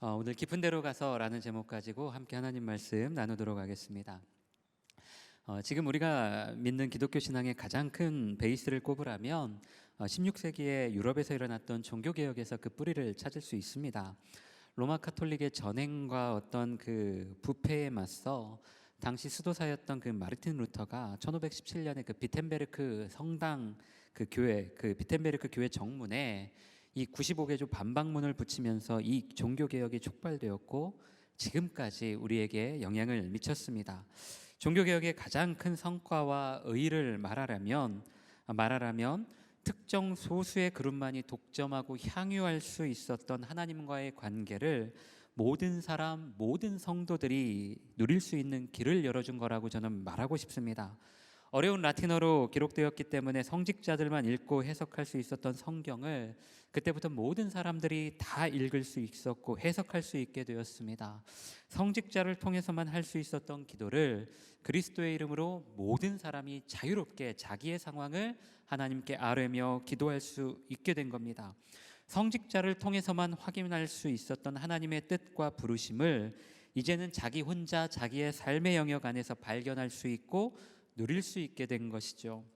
오늘 깊은 데로 가서라는 제목 가지고 함께 하나님 말씀 나누도록 하겠습니다. 지금 우리가 믿는 기독교 신앙의 가장 큰 베이스를 꼽으라면 16세기에 유럽에서 일어났던 종교개혁에서 그 뿌리를 찾을 수 있습니다. 로마 카톨릭의 전횡과 어떤 그 부패에 맞서 당시 수도사였던 그 마르틴 루터가 1517년에 그 비텐베르크 성당 그 교회, 그 비텐베르크 교회 정문에 이 95개조 반박문을 붙이면서 이 종교개혁이 촉발되었고 지금까지 우리에게 영향을 미쳤습니다. 종교개혁의 가장 큰 성과와 의의를 말하라면 특정 소수의 그룹만이 독점하고 향유할 수 있었던 하나님과의 관계를 모든 사람, 모든 성도들이 누릴 수 있는 길을 열어준 거라고 저는 말하고 싶습니다. 어려운 라틴어로 기록되었기 때문에 성직자들만 읽고 해석할 수 있었던 성경을 그때부터 모든 사람들이 다 읽을 수 있었고 해석할 수 있게 되었습니다. 성직자를 통해서만 할 수 있었던 기도를 그리스도의 이름으로 모든 사람이 자유롭게 자기의 상황을 하나님께 아뢰며 기도할 수 있게 된 겁니다. 성직자를 통해서만 확인할 수 있었던 하나님의 뜻과 부르심을 이제는 자기 혼자 자기의 삶의 영역 안에서 발견할 수 있고 누릴 수 있게 된 것이죠.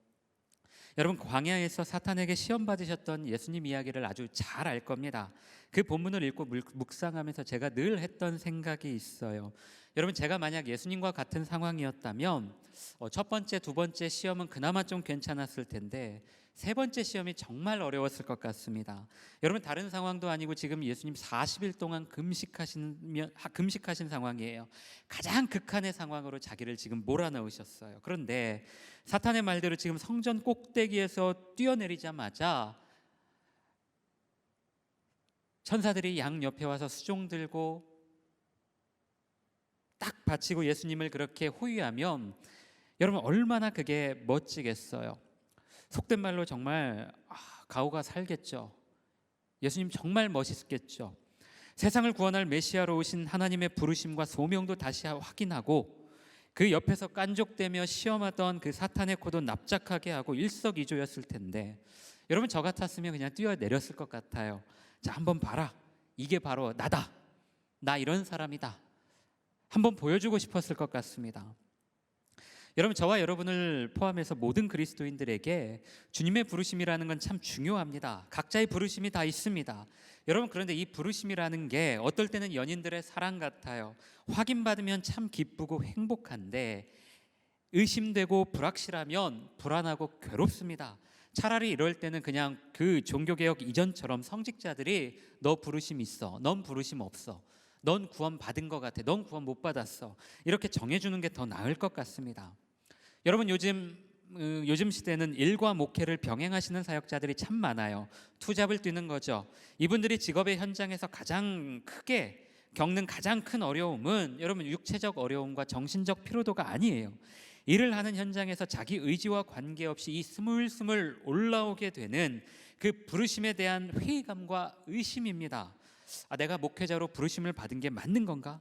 여러분, 광야에서 사탄에게 시험 받으셨던 예수님 이야기를 아주 잘 알 겁니다. 그 본문을 읽고 묵상하면서 제가 늘 했던 생각이 있어요. 여러분, 제가 만약 예수님과 같은 상황이었다면 첫 번째, 두 번째 시험은 그나마 좀 괜찮았을 텐데 세 번째 시험이 정말 어려웠을 것 같습니다. 여러분, 다른 상황도 아니고 지금 예수님 40일 동안 금식하신 상황이에요. 가장 극한의 상황으로 자기를 지금 몰아넣으셨어요. 그런데 사탄의 말대로 지금 성전 꼭대기에서 뛰어내리자마자 천사들이 양 옆에 와서 수종 들고 딱 받치고 예수님을 그렇게 호위하면 여러분 얼마나 그게 멋지겠어요. 속된 말로 정말 가오가 살겠죠. 예수님 정말 멋있겠죠. 세상을 구원할 메시아로 오신 하나님의 부르심과 소명도 다시 확인하고 그 옆에서 깐족대며 시험하던 그 사탄의 코도 납작하게 하고 일석이조였을 텐데 여러분, 저 같았으면 그냥 뛰어내렸을 것 같아요. 자, 한번 봐라. 이게 바로 나다. 나 이런 사람이다. 한번 보여주고 싶었을 것 같습니다. 여러분, 저와 여러분을 포함해서 모든 그리스도인들에게 주님의 부르심이라는 건 참 중요합니다. 각자의 부르심이 다 있습니다. 여러분, 그런데 이 부르심이라는 게 어떨 때는 연인들의 사랑 같아요. 확인받으면 참 기쁘고 행복한데 의심되고 불확실하면 불안하고 괴롭습니다. 차라리 이럴 때는 그냥 그 종교개혁 이전처럼 성직자들이 너 부르심 있어, 넌 부르심 없어, 넌 구원 받은 것 같아, 넌 구원 못 받았어, 이렇게 정해주는 게 더 나을 것 같습니다. 여러분, 요즘 시대는 일과 목회를 병행하시는 사역자들이 참 많아요. 투잡을 뛰는 거죠. 이분들이 직업의 현장에서 가장 크게 겪는 가장 큰 어려움은 여러분 육체적 어려움과 정신적 피로도가 아니에요. 일을 하는 현장에서 자기 의지와 관계없이 이 스물스물 올라오게 되는 그 부르심에 대한 회의감과 의심입니다. 내가 목회자로 부르심을 받은 게 맞는 건가?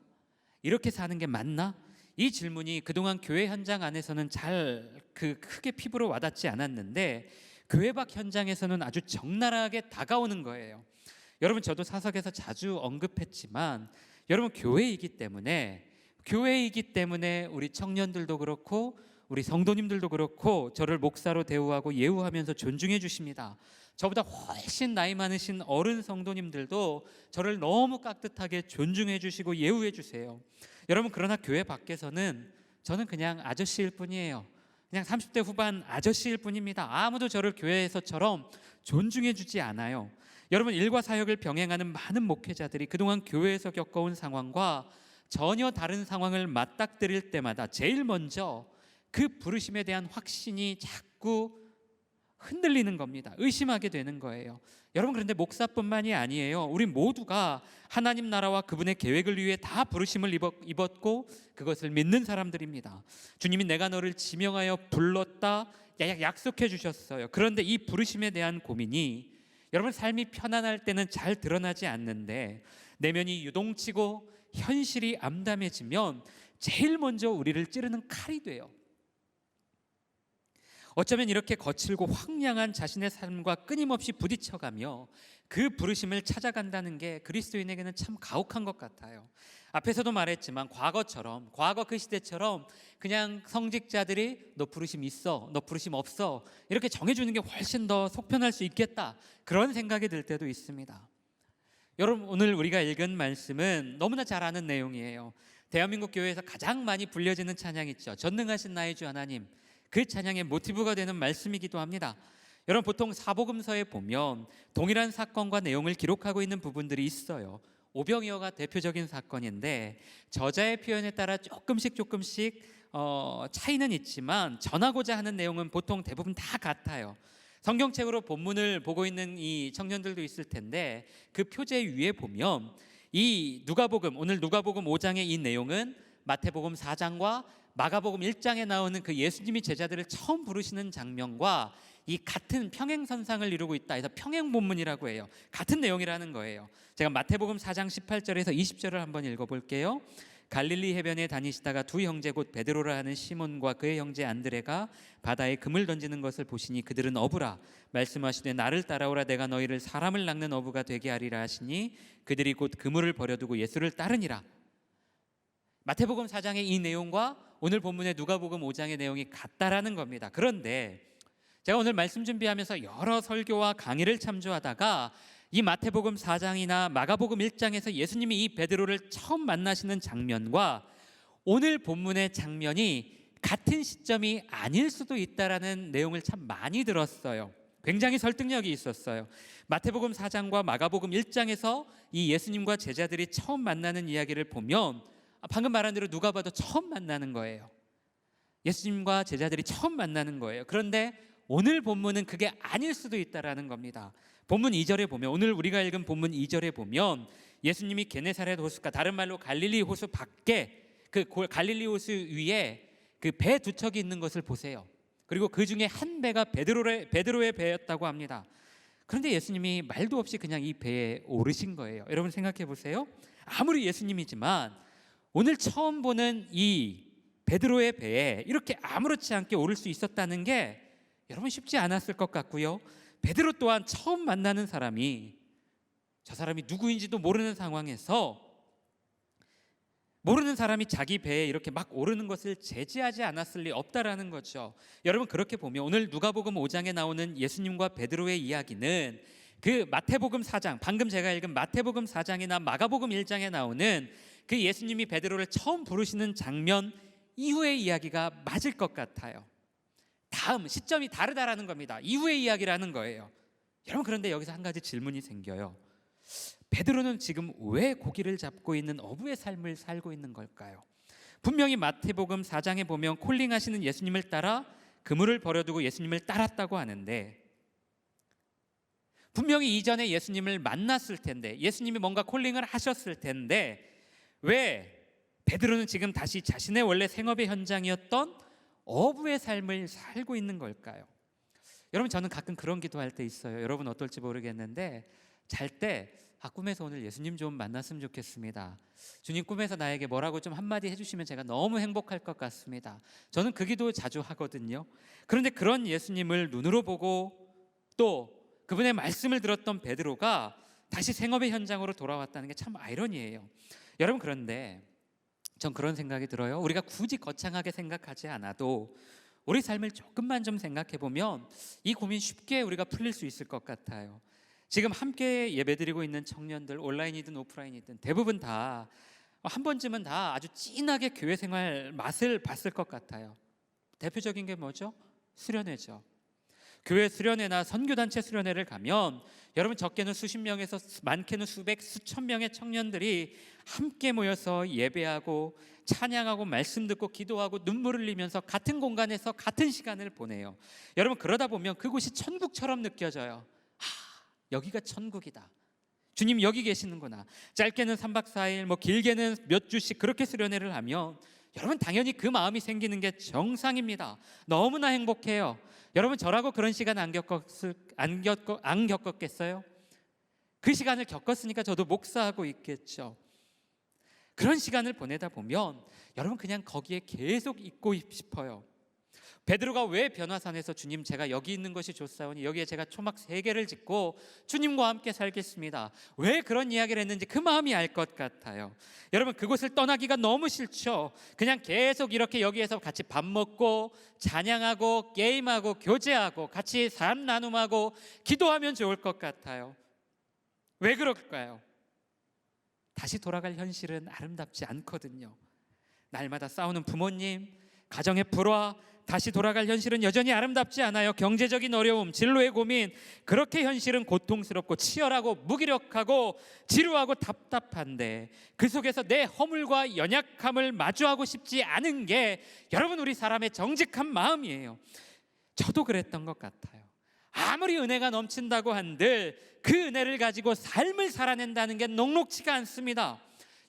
이렇게 사는 게 맞나? 이 질문이 그동안 교회 현장 안에서는 잘 크게 피부로 와닿지 않았는데 교회 밖 현장에서는 아주 적나라하게 다가오는 거예요. 여러분, 저도 사석에서 자주 언급했지만 여러분, 교회이기 때문에 우리 청년들도 그렇고 우리 성도님들도 그렇고 저를 목사로 대우하고 예우하면서 존중해 주십니다. 저보다 훨씬 나이 많으신 어른 성도님들도 저를 너무 깍듯하게 존중해 주시고 예우해 주세요. 여러분, 그러나 교회 밖에서는 저는 그냥 아저씨일 뿐이에요. 그냥 30대 후반 아저씨일 뿐입니다. 아무도 저를 교회에서처럼 존중해 주지 않아요. 여러분, 일과 사역을 병행하는 많은 목회자들이 그동안 교회에서 겪어온 상황과 전혀 다른 상황을 맞닥뜨릴 때마다 제일 먼저 그 부르심에 대한 확신이 자꾸 흔들리는 겁니다. 의심하게 되는 거예요. 여러분, 그런데 목사뿐만이 아니에요. 우리 모두가 하나님 나라와 그분의 계획을 위해 다 부르심을 입었고 그것을 믿는 사람들입니다. 주님이 내가 너를 지명하여 불렀다 약속해 주셨어요. 그런데 이 부르심에 대한 고민이 여러분 삶이 편안할 때는 잘 드러나지 않는데 내면이 유동치고 현실이 암담해지면 제일 먼저 우리를 찌르는 칼이 돼요. 어쩌면 이렇게 거칠고 황량한 자신의 삶과 끊임없이 부딪혀가며 그 부르심을 찾아간다는 게 그리스도인에게는 참 가혹한 것 같아요. 앞에서도 말했지만 과거 그 시대처럼 그냥 성직자들이 너 부르심 있어, 너 부르심 없어 이렇게 정해주는 게 훨씬 더 속편할 수 있겠다, 그런 생각이 들 때도 있습니다. 여러분, 오늘 우리가 읽은 말씀은 너무나 잘 아는 내용이에요. 대한민국 교회에서 가장 많이 불려지는 찬양 있죠. 전능하신 나의 주 하나님, 그 찬양의 모티브가 되는 말씀이기도 합니다. 여러분, 보통 사복음서에 보면 동일한 사건과 내용을 기록하고 있는 부분들이 있어요. 오병이어가 대표적인 사건인데 저자의 표현에 따라 조금씩 차이는 있지만 전하고자 하는 내용은 보통 대부분 다 같아요. 성경책으로 본문을 보고 있는 이 청년들도 있을 텐데 그 표제 위에 보면 이 누가복음, 오늘 누가복음 5장의 이 내용은 마태복음 4장과 마가복음 1장에 나오는 그 예수님이 제자들을 처음 부르시는 장면과 이 같은 평행선상을 이루고 있다 해서 평행본문이라고 해요. 같은 내용이라는 거예요. 제가 마태복음 4장 18절에서 20절을 한번 읽어볼게요. 갈릴리 해변에 다니시다가 두 형제 곧 베드로라 하는 시몬과 그의 형제 안드레가 바다에 금을 던지는 것을 보시니 그들은 어부라. 말씀하시되 나를 따라오라, 내가 너희를 사람을 낚는 어부가 되게 하리라 하시니 그들이 곧 그물을 버려두고 예수를 따르니라. 마태복음 4장의 이 내용과 오늘 본문의 누가복음 5장의 내용이 같다라는 겁니다. 그런데 제가 오늘 말씀 준비하면서 여러 설교와 강의를 참조하다가 이 마태복음 4장이나 마가복음 1장에서 예수님이 이 베드로를 처음 만나시는 장면과 오늘 본문의 장면이 같은 시점이 아닐 수도 있다라는 내용을 참 많이 들었어요. 굉장히 설득력이 있었어요. 마태복음 4장과 마가복음 1장에서 이 예수님과 제자들이 처음 만나는 이야기를 보면 방금 말한 대로 누가 봐도 처음 만나는 거예요. 예수님과 제자들이 처음 만나는 거예요. 그런데 오늘 본문은 그게 아닐 수도 있다라는 겁니다. 본문 2절에 보면, 오늘 우리가 읽은 본문 2절에 보면 예수님이 게네사렛 호수가, 다른 말로 갈릴리 호수 밖에 그 갈릴리 호수 위에 그 배 두 척이 있는 것을 보세요. 그리고 그 중에 한 배가 베드로의 배였다고 합니다. 그런데 예수님이 말도 없이 그냥 이 배에 오르신 거예요. 여러분 생각해 보세요. 아무리 예수님이지만 오늘 처음 보는 이 베드로의 배에 이렇게 아무렇지 않게 오를 수 있었다는 게 여러분 쉽지 않았을 것 같고요. 베드로 또한 처음 만나는 사람이, 저 사람이 누구인지도 모르는 상황에서 모르는 사람이 자기 배에 이렇게 막 오르는 것을 제지하지 않았을 리 없다라는 거죠. 여러분, 그렇게 보면 오늘 누가복음 5장에 나오는 예수님과 베드로의 이야기는 그 마태복음 4장, 방금 제가 읽은 마태복음 4장이나 마가복음 1장에 나오는 그 예수님이 베드로를 처음 부르시는 장면 이후의 이야기가 맞을 것 같아요. 다음 시점이 다르다라는 겁니다. 이후의 이야기라는 거예요. 여러분, 그런데 여기서 한 가지 질문이 생겨요. 베드로는 지금 왜 고기를 잡고 있는 어부의 삶을 살고 있는 걸까요? 분명히 마태복음 4장에 보면 콜링하시는 예수님을 따라 그물을 버려두고 예수님을 따랐다고 하는데, 분명히 이전에 예수님을 만났을 텐데, 예수님이 뭔가 콜링을 하셨을 텐데 왜 베드로는 지금 다시 자신의 원래 생업의 현장이었던 어부의 삶을 살고 있는 걸까요? 여러분, 저는 가끔 그런 기도할 때 있어요. 여러분 어떨지 모르겠는데 잘 때 꿈에서 오늘 예수님 좀 만났으면 좋겠습니다. 주님, 꿈에서 나에게 뭐라고 좀 한마디 해주시면 제가 너무 행복할 것 같습니다. 저는 그 기도 자주 하거든요. 그런데 그런 예수님을 눈으로 보고 또 그분의 말씀을 들었던 베드로가 다시 생업의 현장으로 돌아왔다는 게 참 아이러니예요. 여러분, 그런데 전 그런 생각이 들어요. 우리가 굳이 거창하게 생각하지 않아도 우리 삶을 조금만 좀 생각해 보면 이 고민 쉽게 우리가 풀릴 수 있을 것 같아요. 지금 함께 예배드리고 있는 청년들, 온라인이든 오프라인이든 대부분 다 한 번쯤은 다 아주 진하게 교회 생활 맛을 봤을 것 같아요. 대표적인 게 뭐죠? 수련회죠. 교회 수련회나 선교단체 수련회를 가면 여러분, 적게는 수십 명에서 많게는 수백, 수천 명의 청년들이 함께 모여서 예배하고 찬양하고 말씀 듣고 기도하고 눈물을 흘리면서 같은 공간에서 같은 시간을 보내요. 여러분, 그러다 보면 그곳이 천국처럼 느껴져요. 여기가 천국이다. 주님 여기 계시는구나. 짧게는 3박 4일, 길게는 몇 주씩 그렇게 수련회를 하면 여러분, 당연히 그 마음이 생기는 게 정상입니다. 너무나 행복해요. 여러분, 저라고 그런 시간 안 겪었겠어요? 그 시간을 겪었으니까 저도 목사하고 있겠죠. 그런 시간을 보내다 보면 여러분, 그냥 거기에 계속 있고 싶어요. 베드로가 왜 변화산에서 주님 제가 여기 있는 것이 좋사오니 여기에 제가 초막 3개를 짓고 주님과 함께 살겠습니다, 왜 그런 이야기를 했는지 그 마음이 알 것 같아요. 여러분, 그곳을 떠나기가 너무 싫죠. 그냥 계속 이렇게 여기에서 같이 밥 먹고 찬양하고 게임하고 교제하고 같이 삶 나눔하고 기도하면 좋을 것 같아요. 왜 그럴까요? 다시 돌아갈 현실은 아름답지 않거든요. 날마다 싸우는 부모님, 가정의 불화, 다시 돌아갈 현실은 여전히 아름답지 않아요. 경제적인 어려움, 진로의 고민, 그렇게 현실은 고통스럽고 치열하고 무기력하고 지루하고 답답한데 그 속에서 내 허물과 연약함을 마주하고 싶지 않은 게 여러분 우리 사람의 정직한 마음이에요. 저도 그랬던 것 같아요. 아무리 은혜가 넘친다고 한들 그 은혜를 가지고 삶을 살아낸다는 게 녹록지가 않습니다.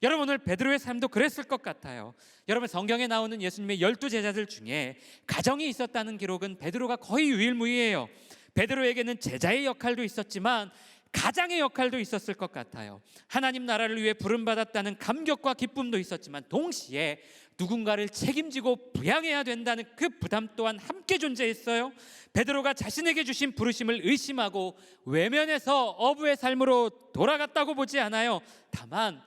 여러분, 오늘 베드로의 삶도 그랬을 것 같아요. 여러분, 성경에 나오는 예수님의 12제자들 중에 가정이 있었다는 기록은 베드로가 거의 유일무이해요. 베드로에게는 제자의 역할도 있었지만 가장의 역할도 있었을 것 같아요. 하나님 나라를 위해 부름받았다는 감격과 기쁨도 있었지만 동시에 누군가를 책임지고 부양해야 된다는 그 부담 또한 함께 존재했어요. 베드로가 자신에게 주신 부르심을 의심하고 외면해서 어부의 삶으로 돌아갔다고 보지 않아요. 다만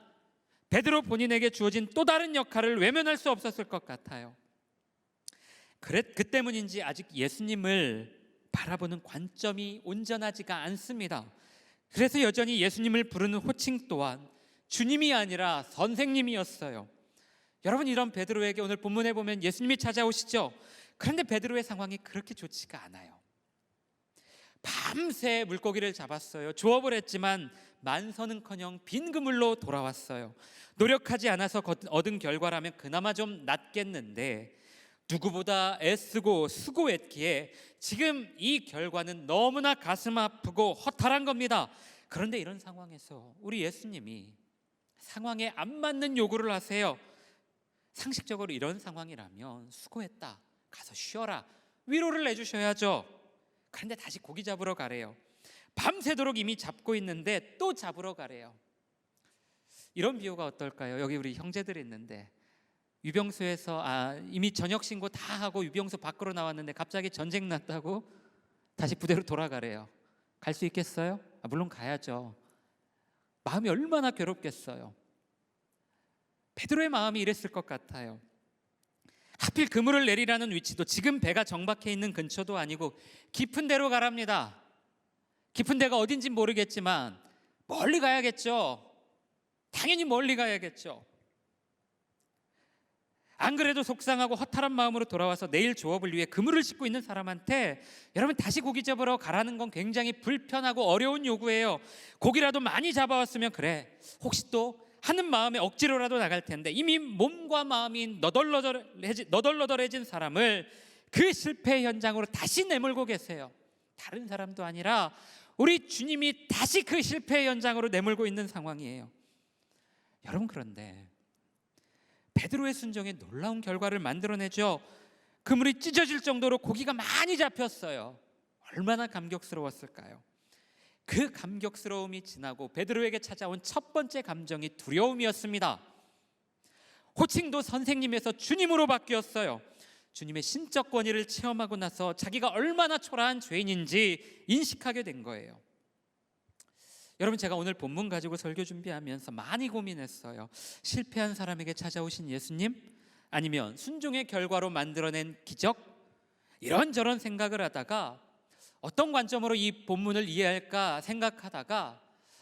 베드로 본인에게 주어진 또 다른 역할을 외면할 수 없었을 것 같아요. 그 때문인지 아직 예수님을 바라보는 관점이 온전하지가 않습니다. 그래서 여전히 예수님을 부르는 호칭 또한 주님이 아니라 선생님이었어요. 여러분, 이런 베드로에게 오늘 본문에 보면 예수님이 찾아오시죠. 그런데 베드로의 상황이 그렇게 좋지가 않아요. 밤새 물고기를 잡았어요. 조업을 했지만 만선은커녕 빈 그물로 돌아왔어요. 노력하지 않아서 얻은 결과라면 그나마 좀 낫겠는데 누구보다 애쓰고 수고했기에 지금 이 결과는 너무나 가슴 아프고 허탈한 겁니다. 그런데 이런 상황에서 우리 예수님이 상황에 안 맞는 요구를 하세요. 상식적으로 이런 상황이라면 수고했다, 가서 쉬어라, 위로를 내주셔야죠. 그런데 다시 고기 잡으러 가래요. 밤새도록 이미 잡고 있는데 또 잡으러 가래요. 이런 비유가 어떨까요? 여기 우리 형제들이 있는데 유병수에서 이미 저녁 신고 다 하고 유병수 밖으로 나왔는데 갑자기 전쟁 났다고 다시 부대로 돌아가래요. 갈 수 있겠어요? 물론 가야죠. 마음이 얼마나 괴롭겠어요. 베드로의 마음이 이랬을 것 같아요. 하필 그물을 내리라는 위치도 지금 배가 정박해 있는 근처도 아니고 깊은 데로 가랍니다. 깊은 데가 어딘지 모르겠지만 멀리 가야겠죠. 당연히 멀리 가야겠죠. 안 그래도 속상하고 허탈한 마음으로 돌아와서 내일 조업을 위해 그물을 싣고 있는 사람한테 여러분 다시 고기 잡으러 가라는 건 굉장히 불편하고 어려운 요구예요. 고기라도 많이 잡아왔으면 그래 혹시 또 하는 마음에 억지로라도 나갈 텐데 이미 몸과 마음이 너덜너덜해진 사람을 그 실패 현장으로 다시 내몰고 계세요. 다른 사람도 아니라 우리 주님이 다시 그 실패 현장으로 내몰고 있는 상황이에요. 여러분, 그런데 베드로의 순종에 놀라운 결과를 만들어내죠. 그물이 찢어질 정도로 고기가 많이 잡혔어요. 얼마나 감격스러웠을까요? 그 감격스러움이 지나고 베드로에게 찾아온 첫 번째 감정이 두려움이었습니다. 호칭도 선생님에서 주님으로 바뀌었어요. 주님의 신적 권위를 체험하고 나서 자기가 얼마나 초라한 죄인인지 인식하게 된 거예요. 여러분, 제가 오늘 본문 가지고 설교 준비하면서 많이 고민했어요. 실패한 사람에게 찾아오신 예수님? 아니면 순종의 결과로 만들어낸 기적? 이런저런 생각을 하다가 어떤 관점으로 이 본문을 이해할까 생각하다가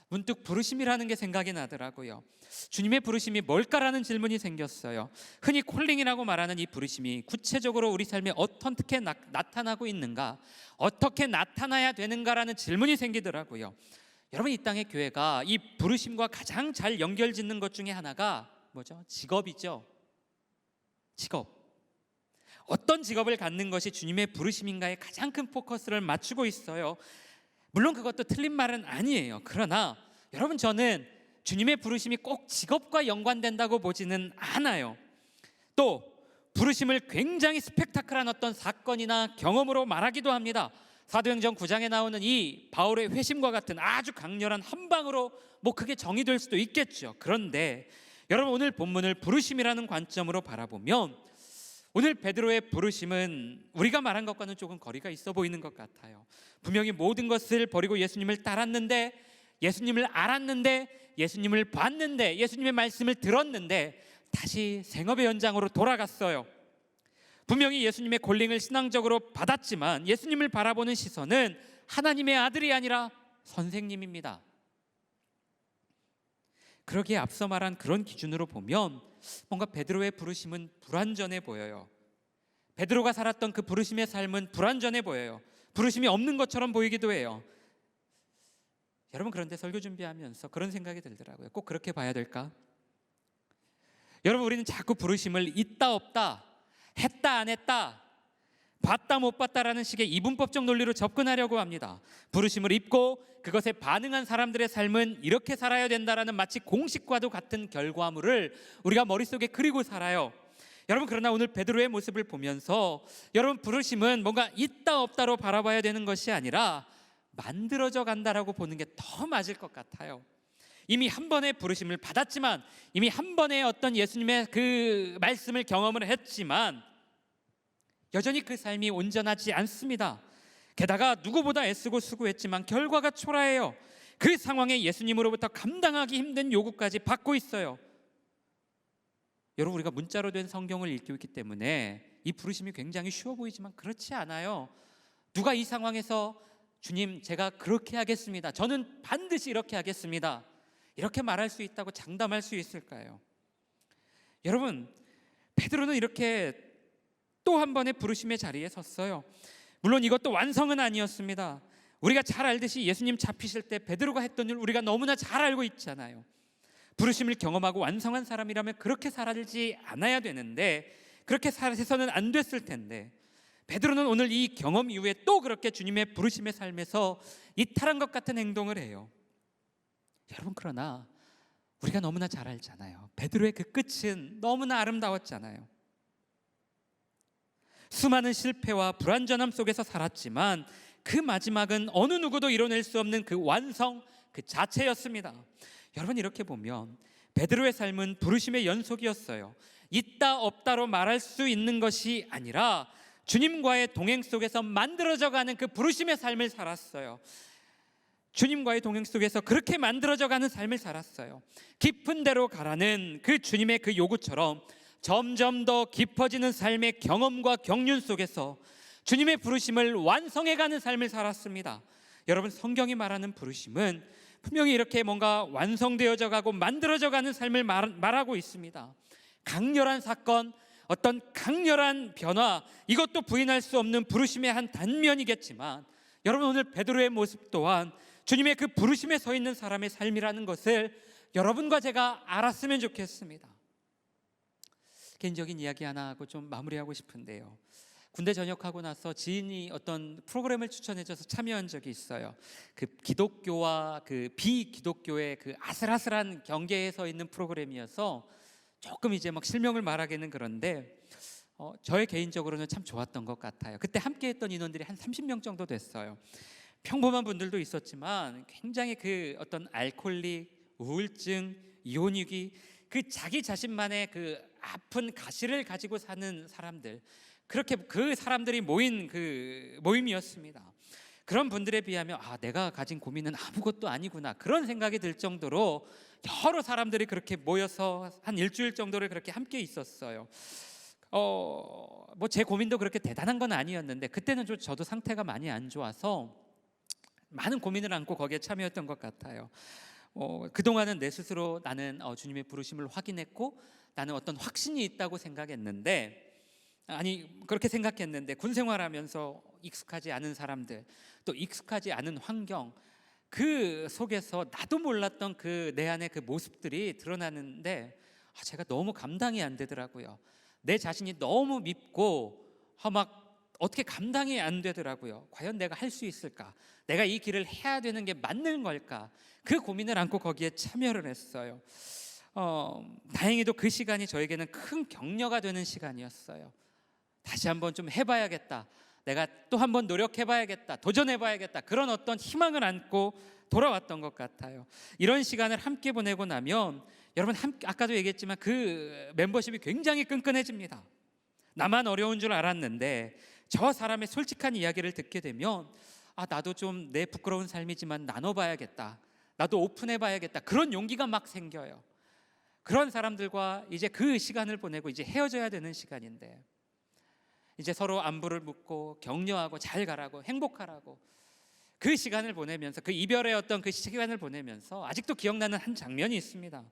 문득 부르심이라는 게 생각이 나더라고요. 주님의 부르심이 뭘까라는 질문이 생겼어요. 흔히 콜링이라고 말하는 이 부르심이 구체적으로 우리 삶에 어떻게 나타나고 있는가, 어떻게 나타나야 되는가라는 질문이 생기더라고요. 여러분, 이 땅의 교회가 이 부르심과 가장 잘 연결짓는 것 중에 하나가 뭐죠? 직업이죠. 직업. 어떤 직업을 갖는 것이 주님의 부르심인가에 가장 큰 포커스를 맞추고 있어요. 물론 그것도 틀린 말은 아니에요. 그러나 여러분, 저는 주님의 부르심이 꼭 직업과 연관된다고 보지는 않아요. 또 부르심을 굉장히 스펙타클한 어떤 사건이나 경험으로 말하기도 합니다. 사도행전 9장에 나오는 이 바울의 회심과 같은 아주 강렬한 한 방으로 그게 정의될 수도 있겠죠. 그런데 여러분, 오늘 본문을 부르심이라는 관점으로 바라보면 오늘 베드로의 부르심은 우리가 말한 것과는 조금 거리가 있어 보이는 것 같아요. 분명히 모든 것을 버리고 예수님을 따랐는데, 예수님을 알았는데, 예수님을 봤는데, 예수님의 말씀을 들었는데 다시 생업의 현장으로 돌아갔어요. 분명히 예수님의 콜링을 신앙적으로 받았지만 예수님을 바라보는 시선은 하나님의 아들이 아니라 선생님입니다. 그러기에 앞서 말한 그런 기준으로 보면 뭔가 베드로의 부르심은 불완전해 보여요. 베드로가 살았던 그 부르심의 삶은 불완전해 보여요. 부르심이 없는 것처럼 보이기도 해요. 여러분, 그런데 설교 준비하면서 그런 생각이 들더라고요. 꼭 그렇게 봐야 될까? 여러분, 우리는 자꾸 부르심을 있다 없다, 했다 안 했다, 봤다 못 봤다라는 식의 이분법적 논리로 접근하려고 합니다. 부르심을 입고 그것에 반응한 사람들의 삶은 이렇게 살아야 된다라는 마치 공식과도 같은 결과물을 우리가 머릿속에 그리고 살아요. 여러분, 그러나 오늘 베드로의 모습을 보면서 여러분, 부르심은 뭔가 있다 없다로 바라봐야 되는 것이 아니라 만들어져 간다라고 보는 게 더 맞을 것 같아요. 이미 한 번의 부르심을 받았지만, 이미 한 번의 어떤 예수님의 그 말씀을 경험을 했지만 여전히 그 삶이 온전하지 않습니다. 게다가 누구보다 애쓰고 수고했지만 결과가 초라해요. 그 상황에 예수님으로부터 감당하기 힘든 요구까지 받고 있어요. 여러분, 우리가 문자로 된 성경을 읽고 있기 때문에 이 부르심이 굉장히 쉬워 보이지만 그렇지 않아요. 누가 이 상황에서 주님, 제가 그렇게 하겠습니다, 저는 반드시 이렇게 하겠습니다, 이렇게 말할 수 있다고 장담할 수 있을까요? 여러분, 베드로는 이렇게 또 한 번의 부르심의 자리에 섰어요. 물론 이것도 완성은 아니었습니다. 우리가 잘 알듯이 예수님 잡히실 때 베드로가 했던 일 우리가 너무나 잘 알고 있잖아요. 부르심을 경험하고 완성한 사람이라면 그렇게 살지 않아야 되는데, 그렇게 살아서는 안 됐을 텐데, 베드로는 오늘 이 경험 이후에 또 그렇게 주님의 부르심의 삶에서 이탈한 것 같은 행동을 해요. 여러분, 그러나 우리가 너무나 잘 알잖아요. 베드로의 그 끝은 너무나 아름다웠잖아요. 수많은 실패와 불완전함 속에서 살았지만 그 마지막은 어느 누구도 이뤄낼 수 없는 그 완성 그 자체였습니다. 여러분, 이렇게 보면 베드로의 삶은 부르심의 연속이었어요. 있다 없다로 말할 수 있는 것이 아니라 주님과의 동행 속에서 만들어져 가는 그 부르심의 삶을 살았어요. 주님과의 동행 속에서 그렇게 만들어져 가는 삶을 살았어요. 깊은 데로 가라는 그 주님의 그 요구처럼 점점 더 깊어지는 삶의 경험과 경륜 속에서 주님의 부르심을 완성해가는 삶을 살았습니다. 여러분, 성경이 말하는 부르심은 분명히 이렇게 뭔가 완성되어져 가고 만들어져 가는 삶을 말하고 있습니다. 강렬한 사건, 어떤 강렬한 변화, 이것도 부인할 수 없는 부르심의 한 단면이겠지만 여러분, 오늘 베드로의 모습 또한 주님의 그 부르심에 서 있는 사람의 삶이라는 것을 여러분과 제가 알았으면 좋겠습니다. 개인적인 이야기 하나 하고 좀 마무리하고 싶은데요. 군대 전역하고 나서 지인이 어떤 프로그램을 추천해줘서 참여한 적이 있어요. 그 기독교와 그 비기독교의 그 아슬아슬한 경계에 서 있는 프로그램이어서 조금 이제 막 실명을 말하기는 그런데 저의 개인적으로는 참 좋았던 것 같아요. 그때 함께했던 인원들이 한 30명 정도 됐어요. 평범한 분들도 있었지만 굉장히 그 어떤 알코올릭, 우울증, 이혼위기, 그 자기 자신만의 그 아픈 가시를 가지고 사는 사람들, 그렇게 그 사람들이 모인 그 모임이었습니다. 그런 분들에 비하면 내가 가진 고민은 아무것도 아니구나, 그런 생각이 들 정도로 여러 사람들이 그렇게 모여서 한 일주일 정도를 그렇게 함께 있었어요. 뭐 제 고민도 그렇게 대단한 건 아니었는데 그때는 저도 상태가 많이 안 좋아서 많은 고민을 안고 거기에 참여했던 것 같아요. 그동안은 내 스스로 나는 주님의 부르심을 확인했고 나는 어떤 확신이 있다고 생각했는데, 그렇게 생각했는데 군 생활하면서 익숙하지 않은 사람들, 또 익숙하지 않은 환경, 그 속에서 나도 몰랐던 그 내 안의 그 모습들이 드러나는데 제가 너무 감당이 안 되더라고요. 내 자신이 너무 밉고 막 어떻게 감당이 안 되더라고요. 과연 내가 할 수 있을까? 내가 이 길을 해야 되는 게 맞는 걸까? 그 고민을 안고 거기에 참여를 했어요. 다행히도 그 시간이 저에게는 큰 격려가 되는 시간이었어요. 다시 한번 좀 해봐야겠다, 내가 또 한번 노력해봐야겠다, 도전해봐야겠다, 그런 어떤 희망을 안고 돌아왔던 것 같아요. 이런 시간을 함께 보내고 나면 여러분, 아까도 얘기했지만 그 멤버십이 굉장히 끈끈해집니다. 나만 어려운 줄 알았는데 저 사람의 솔직한 이야기를 듣게 되면 나도 좀 내 부끄러운 삶이지만 나눠봐야겠다, 나도 오픈해봐야겠다, 그런 용기가 막 생겨요. 그런 사람들과 이제 그 시간을 보내고 이제 헤어져야 되는 시간인데, 이제 서로 안부를 묻고 격려하고 잘 가라고 행복하라고 그 시간을 보내면서, 그 이별의 어떤 그 시간을 보내면서 아직도 기억나는 한 장면이 있습니다.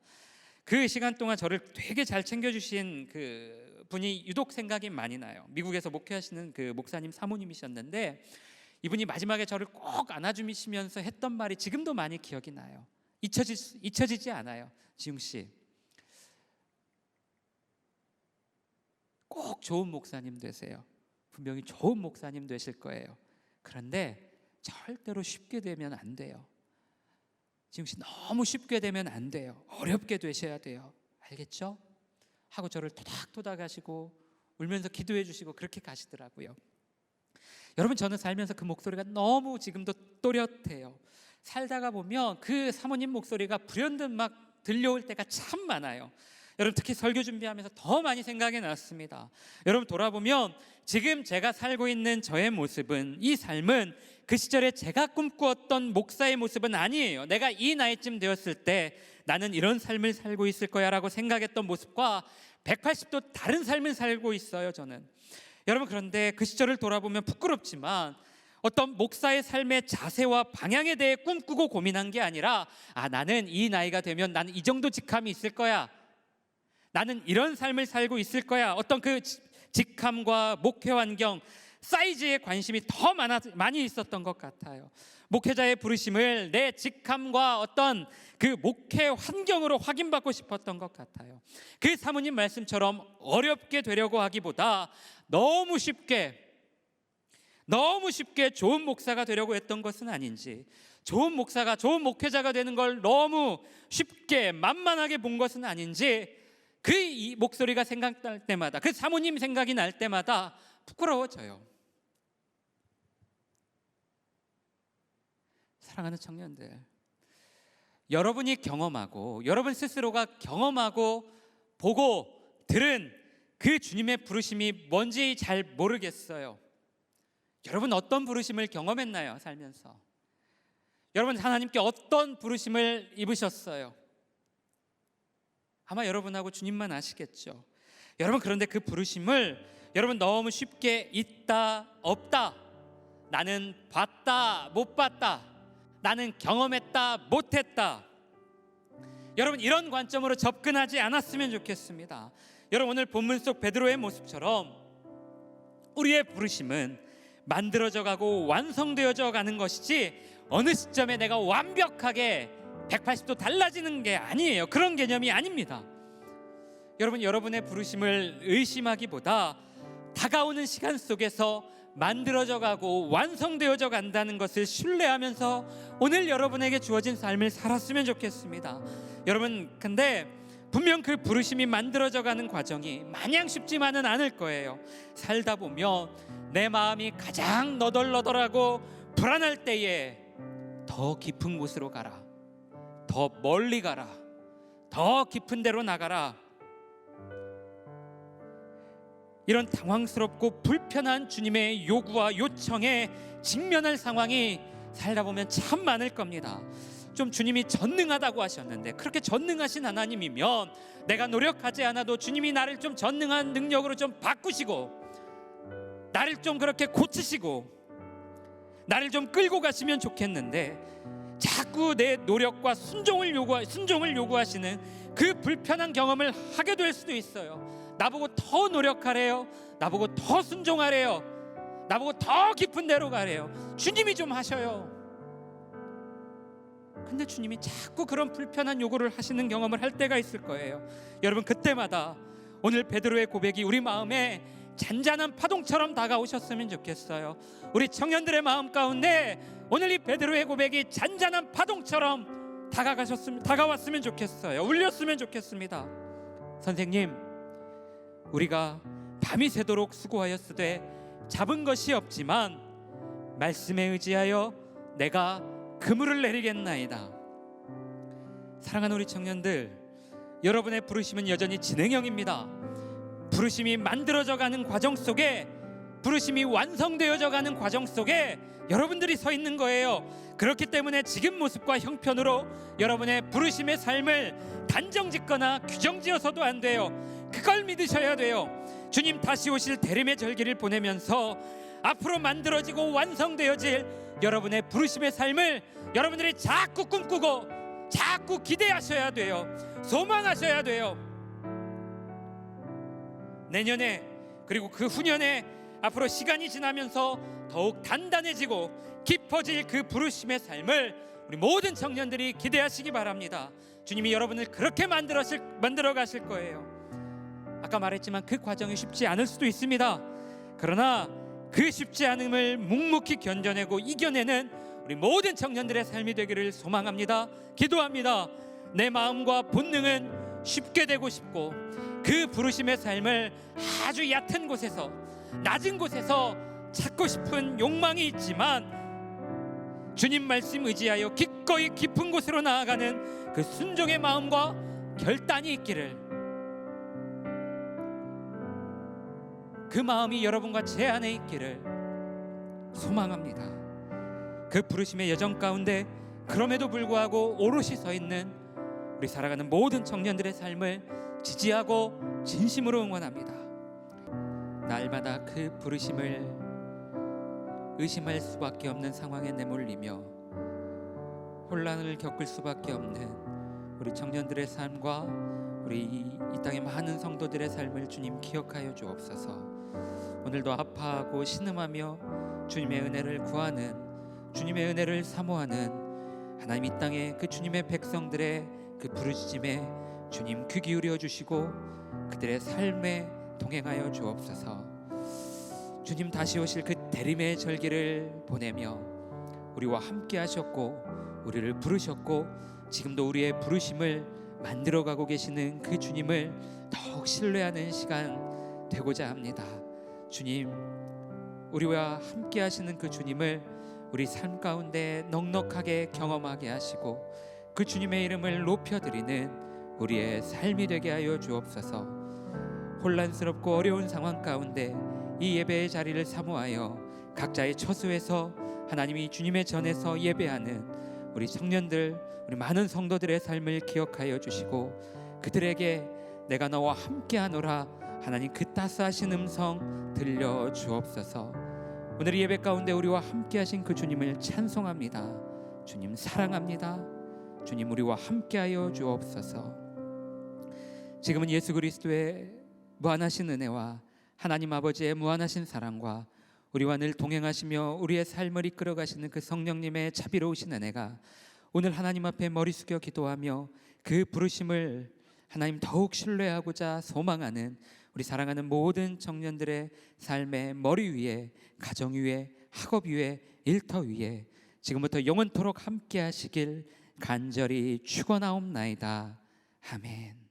그 시간 동안 저를 되게 잘 챙겨주신 그 분이 유독 생각이 많이 나요. 미국에서 목회하시는 그 목사님 사모님이셨는데, 이분이 마지막에 저를 꼭 안아주시면서 했던 말이 지금도 많이 기억이 나요. 잊혀지지 않아요. 지웅 씨, 꼭 좋은 목사님 되세요. 분명히 좋은 목사님 되실 거예요. 그런데 절대로 쉽게 되면 안 돼요. 지웅 씨, 너무 쉽게 되면 안 돼요. 어렵게 되셔야 돼요. 알겠죠? 하고 저를 토닥토닥 하시고 울면서 기도해 주시고 그렇게 가시더라고요. 여러분, 저는 살면서 그 목소리가 너무 지금도 또렷해요. 살다가 보면 그 사모님 목소리가 불현듯 막 들려올 때가 참 많아요. 여러분, 특히 설교 준비하면서 더 많이 생각이 났습니다. 여러분, 돌아보면 지금 제가 살고 있는 저의 모습은, 이 삶은 그 시절에 제가 꿈꾸었던 목사의 모습은 아니에요. 내가 이 나이쯤 되었을 때 나는 이런 삶을 살고 있을 거야 라고 생각했던 모습과 180도 다른 삶을 살고 있어요, 저는. 여러분, 그런데 그 시절을 돌아보면 부끄럽지만 어떤 목사의 삶의 자세와 방향에 대해 꿈꾸고 고민한 게 아니라, 나는 이 나이가 되면 나는 이 정도 직함이 있을 거야, 나는 이런 삶을 살고 있을 거야, 어떤 그 직함과 목회 환경, 사이즈에 관심이 더 많이 있었던 것 같아요. 목회자의 부르심을 내 직함과 어떤 그 목회 환경으로 확인받고 싶었던 것 같아요. 그 사모님 말씀처럼 어렵게 되려고 하기보다 너무 쉽게 좋은 목사가 되려고 했던 것은 아닌지, 좋은 목사가 좋은 목회자가 되는 걸 너무 쉽게 만만하게 본 것은 아닌지, 그 이 목소리가 생각날 때마다, 그 사모님 생각이 날 때마다 부끄러워져요. 사랑하는 청년들, 여러분이 경험하고 여러분 스스로가 경험하고 보고 들은 그 주님의 부르심이 뭔지 잘 모르겠어요. 여러분, 어떤 부르심을 경험했나요? 살면서 여러분, 하나님께 어떤 부르심을 입으셨어요? 아마 여러분하고 주님만 아시겠죠. 여러분, 그런데 그 부르심을 여러분 너무 쉽게 있다 없다, 나는 봤다 못 봤다, 나는 경험했다 못했다, 여러분 이런 관점으로 접근하지 않았으면 좋겠습니다. 여러분, 오늘 본문 속 베드로의 모습처럼 우리의 부르심은 만들어져 가고 완성되어져 가는 것이지, 어느 시점에 내가 완벽하게 180도 달라지는 게 아니에요. 그런 개념이 아닙니다. 여러분, 여러분의 부르심을 의심하기보다 다가오는 시간 속에서 만들어져 가고 완성되어져 간다는 것을 신뢰하면서 오늘 여러분에게 주어진 삶을 살았으면 좋겠습니다. 여러분, 근데 분명 그 부르심이 만들어져 가는 과정이 마냥 쉽지만은 않을 거예요. 살다 보면 내 마음이 가장 너덜너덜하고 불안할 때에 더 깊은 곳으로 가라, 더 멀리 가라, 더 깊은 데로 나가라, 이런 당황스럽고 불편한 주님의 요구와 요청에 직면할 상황이 살다 보면 참 많을 겁니다. 좀 주님이 전능하다고 하셨는데, 그렇게 전능하신 하나님이면 내가 노력하지 않아도 주님이 나를 좀 전능한 능력으로 좀 바꾸시고, 나를 좀 그렇게 고치시고, 나를 좀 끌고 가시면 좋겠는데, 자꾸 내 노력과 순종을 요구하시는 그 불편한 경험을 하게 될 수도 있어요. 나보고 더 노력하래요, 나보고 더 순종하래요, 나보고 더 깊은 데로 가래요. 주님이 좀 하셔요. 근데 주님이 자꾸 그런 불편한 요구를 하시는 경험을 할 때가 있을 거예요. 여러분, 그때마다 오늘 베드로의 고백이 우리 마음에 잔잔한 파동처럼 다가오셨으면 좋겠어요. 우리 청년들의 마음 가운데 오늘 이 베드로의 고백이 잔잔한 파동처럼 다가왔으면 좋겠어요. 울렸으면 좋겠습니다. 선생님, 우리가 밤이 새도록 수고하였으되 잡은 것이 없지만 말씀에 의지하여 내가 그물을 내리겠나이다. 사랑하는 우리 청년들, 여러분의 부르심은 여전히 진행형입니다. 부르심이 만들어져 가는 과정 속에, 부르심이 완성되어져 가는 과정 속에 여러분들이 서 있는 거예요. 그렇기 때문에 지금 모습과 형편으로 여러분의 부르심의 삶을 단정짓거나 규정지어서도 안 돼요. 그걸 믿으셔야 돼요. 주님 다시 오실 대림의 절기를 보내면서 앞으로 만들어지고 완성되어질 여러분의 부르심의 삶을 여러분들이 자꾸 꿈꾸고 자꾸 기대하셔야 돼요. 소망하셔야 돼요. 내년에 그리고 그 후년에 앞으로 시간이 지나면서 더욱 단단해지고 깊어질 그 부르심의 삶을 우리 모든 청년들이 기대하시기 바랍니다. 주님이 여러분을 그렇게 만들어 가실 거예요. 아까 말했지만 그 과정이 쉽지 않을 수도 있습니다. 그러나 그 쉽지 않음을 묵묵히 견뎌내고 이겨내는 우리 모든 청년들의 삶이 되기를 소망합니다. 기도합니다. 내 마음과 본능은 쉽게 되고 싶고 그 부르심의 삶을 아주 얕은 곳에서, 낮은 곳에서 찾고 싶은 욕망이 있지만 주님 말씀 의지하여 기꺼이 깊은 곳으로 나아가는 그 순종의 마음과 결단이 있기를, 그 마음이 여러분과 제 안에 있기를 소망합니다. 그 부르심의 여정 가운데 그럼에도 불구하고 오롯이 서 있는 우리 살아가는 모든 청년들의 삶을 지지하고 진심으로 응원합니다. 날마다 그 부르심을 의심할 수밖에 없는 상황에 내몰리며 혼란을 겪을 수밖에 없는 우리 청년들의 삶과 우리 이 땅의 많은 성도들의 삶을 주님 기억하여 주옵소서. 오늘도 아파하고 신음하며 주님의 은혜를 구하는, 주님의 은혜를 사모하는 하나님 이 땅의 그 주님의 백성들의 그 부르짖음에 주님 귀 기울여 주시고 그들의 삶에 동행하여 주옵소서. 주님 다시 오실 그 대림의 절기를 보내며 우리와 함께 하셨고 우리를 부르셨고 지금도 우리의 부르심을 만들어가고 계시는 그 주님을 더욱 신뢰하는 시간 되고자 합니다. 주님, 우리와 함께 하시는 그 주님을 우리 삶 가운데 넉넉하게 경험하게 하시고 그 주님의 이름을 높여드리는 우리의 삶이 되게 하여 주옵소서. 혼란스럽고 어려운 상황 가운데 이 예배의 자리를 사모하여 각자의 처소에서 하나님이 주님의 전에서 예배하는 우리 청년들, 우리 많은 성도들의 삶을 기억하여 주시고 그들에게 내가 너와 함께하노라 하나님 그 따스하신 음성 들려 주옵소서. 오늘 이 예배 가운데 우리와 함께하신 그 주님을 찬송합니다. 주님 사랑합니다. 주님 우리와 함께하여 주옵소서. 지금은 예수 그리스도의 무한하신 은혜와 하나님 아버지의 무한하신 사랑과 우리와 늘 동행하시며 우리의 삶을 이끌어 가시는 그 성령님의 자비로우신 은혜가 오늘 하나님 앞에 머리 숙여 기도하며 그 부르심을 하나님 더욱 신뢰하고자 소망하는 우리 사랑하는 모든 청년들의 삶의 머리 위에, 가정 위에, 학업 위에, 일터 위에 지금부터 영원토록 함께 하시길 간절히 축원하옵나이다. 아멘.